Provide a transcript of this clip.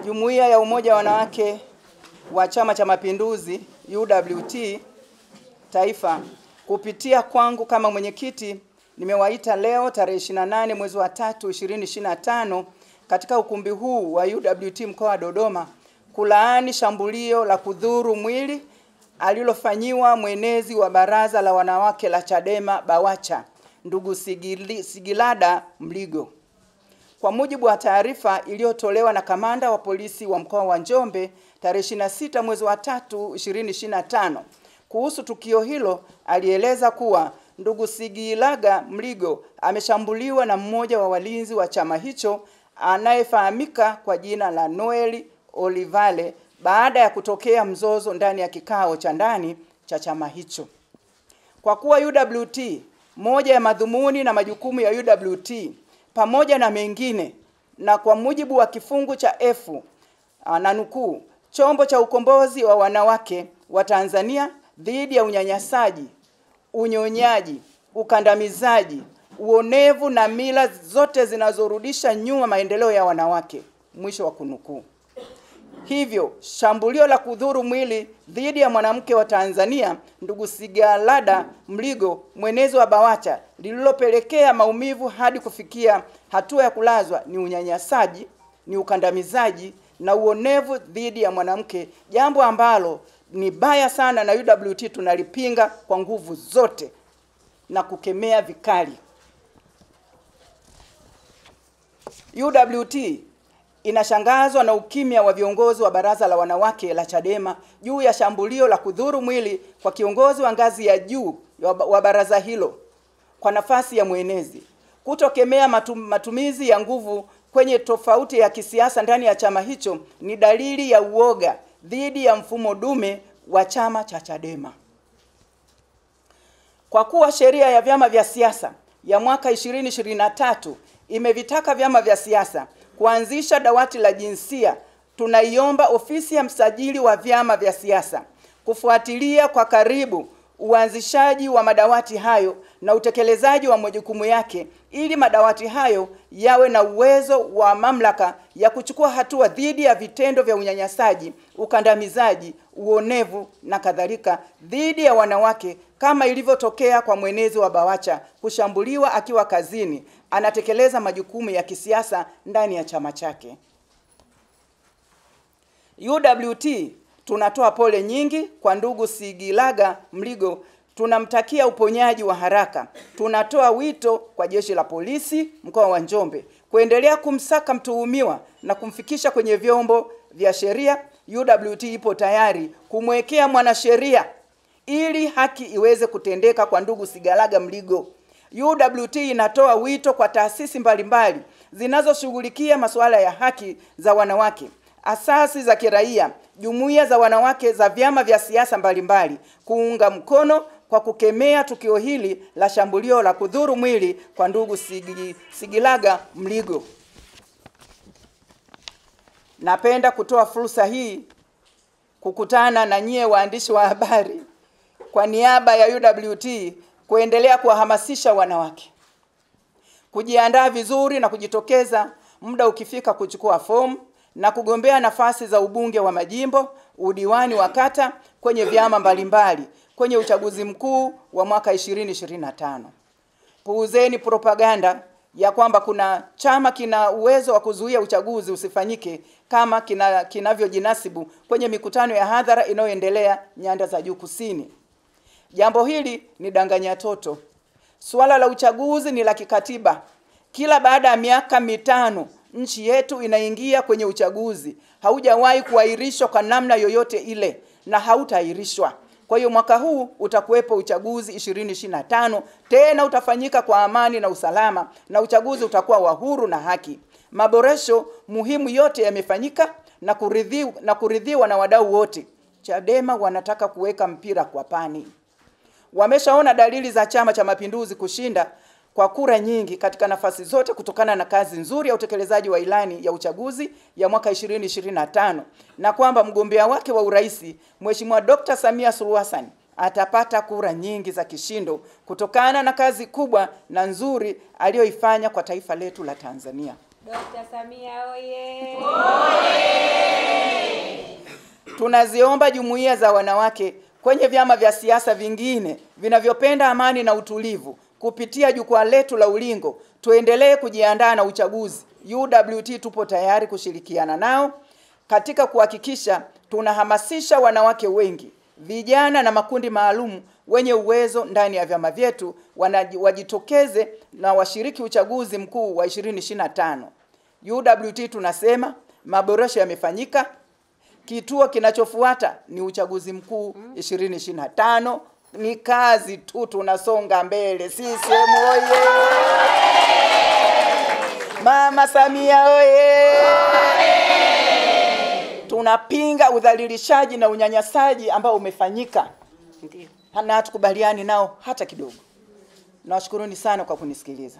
Jumuiya ya Umoja wa Wanawake wa Chama cha Mapinduzi UWT Taifa, kupitia kwangu kama mwenyekiti, nimewaita leo tarehe 28 mwezi wa 3 2025 katika ukumbi huu wa UWT mkoa wa Dodoma kulaani shambulio la kudhuru mwili alilofanyiwa mwenezi wa baraza la wanawake la Chadema Bawacha, ndugu Sigilada Mligo. Kwa mujibu wa taarifa iliyotolewa na kamanda wa polisi wa mkoa wa Njombe tarehe 26 mwezi wa 3 2025 kuhusu tukio hilo, alieleza kuwa ndugu Sigilada Mligo ameshambuliwa na mmoja wa walinzi wa chama hicho anayefahamika kwa jina la Noel Olivale baada ya kutokea mzozo ndani ya kikao cha ndani cha chama hicho. Kwa kuwa UWT, moja ya madhumuni na majukumu ya UWT pamoja na mengine, na kwa mujibu wa kifungu cha F na nukuu, chombo cha ukombozi wa wanawake wa Tanzania dhidi ya unyanyasaji, unyonyaji, ukandamizaji, uonevu na mila zote zinazorudisha nyuma maendeleo ya wanawake, mwisho wa kunukuu. Hivyo, shambulio la kudhuru mwili dhidi ya mwanamke wa Tanzania ndugu Sigilada Mligo, mwenezi wa Bawacha, lililopelekea maumivu hadi kufikia hatua ya kulazwa, ni unyanyasaji, ni ukandamizaji na uonevu dhidi ya mwanamke, jambo ambalo ni baya sana na UWT tunalipinga kwa nguvu zote na kukemea vikali. UWT inashangazwa na ukimya wa viongozi wa baraza la wanawake la Chadema juu ya shambulio la kudhuru mwili kwa kiongozi wa ngazi ya juu wa baraza hilo kwa nafasi ya mwenezi. Kutokemea matumizi ya nguvu kwenye tofauti ya kisiasa ndani ya chama hicho ni dalili ya uoga dhidi ya mfumo dume wa chama cha Chadema. Kwa kuwa sheria ya vyama vya siasa ya mwaka 2023 imevitaka vyama vya siasa kuanzisha dawati la jinsia, tunaiomba ofisi ya msajili wa vyama vya siasa kufuatilia kwa karibu uanzishaji wa madawati hayo na utekelezaji wa majukumu yake, ili madawati hayo yawe na uwezo wa mamlaka ya kuchukua hatua dhidi ya vitendo vya unyanyasaji, ukandamizaji, uonevu na kadhalika dhidi ya wanawake, kama ilivyotokea kwa mwenezi wa Bawacha kushambuliwa akiwa kazini anatekeleza majukumu ya kisiasa ndani ya chama chake. UWT tunatoa pole nyingi kwa ndugu Sigilada Mligo, tunamtakia uponyaji wa haraka. Tunatoa wito kwa jeshi la polisi mkoa wa Njombe kuendelea kumsaka mtuhumiwa na kumfikisha kwenye vyombo vya sheria. UWT ipo tayari kumwekea mwanasheria ili haki iweze kutendeka kwa ndugu Sigilada Mligo. UWT inatoa wito kwa taasisi mbalimbali zinazoshughulikia masuala ya haki za wanawake, asasi za kiraia, jumuiya za wanawake za vyama vya siasa mbalimbali kuunga mkono kwa kukemea tukio hili la shambulio la kudhuru mwili kwa ndugu Sigilada Mligo. Napenda kutoa fursa hii kukutana na nyie waandishi wa habari kwa niaba ya UWT kuendelea kuwahamasisha wanawake kujiandaa vizuri na kujitokeza muda ukifika kuchukua fomu na kugombea nafasi za ubunge wa majimbo, udiwani wa kata kwenye vyama mbalimbali kwenye uchaguzi mkuu wa mwaka 2025. Puuzeni propaganda ya kwamba kuna chama kina uwezo wa kuzuia uchaguzi usifanyike kama kinavyojinasibu kwenye mikutano ya hadhara inayoendelea nyanda za juu kusini. Jambo hili ni danganya toto. Suala la uchaguzi ni la kikatiba. Kila baada ya miaka 5 nchi yetu inaingia kwenye uchaguzi. Haujawahi kuahirishwa kwa namna yoyote ile na hautaahirishwa. Kwa hiyo mwaka huu utakuwepo uchaguzi 2025, tena utafanyika kwa amani na usalama, na uchaguzi utakuwa wa huru na haki. Maboresho muhimu yote yamefanyika na kuridhiwa na wadau wote. Chadema wanataka kuweka mpira kwa pani. Wameshaona dalili za Chama cha Mapinduzi kushinda kwa kura nyingi katika nafasi zote kutokana na kazi nzuri ya utekelezaji wa ilani ya uchaguzi ya mwaka 2025, na kwamba mgombea wake wa urais Mheshimiwa Dr. Samia Suluhu Hassan atapata kura nyingi za kishindo kutokana na kazi kubwa na nzuri aliyoifanya kwa taifa letu la Tanzania. Dr. Samia oye! Oye! tunaziomba jumuiya za wanawake kwenye vyama vya siasa vingine vinavyopenda amani na utulivu kupitia jukwaa letu la Ulingo tuendelee kujiandaa na uchaguzi. UWT tupo tayari kushirikiana nao katika kuhakikisha tunahamasisha wanawake wengi, vijana na makundi maalum wenye uwezo ndani ya vyama vyetu wajitokeze na washiriki uchaguzi mkuu wa 2025. UWT tunasema maboresho yamefanyika. Kituo kinachofuata ni uchaguzi mkuu 2025. Ni kazi tu, tunasonga mbele. CCM oye! Mama Samia oye! Tunapinga udhalilishaji na unyanyasaji ambao umefanyika. Ndio. Na hatukubaliani nao hata kidogo. Nawashukuruni sana kwa kunisikiliza.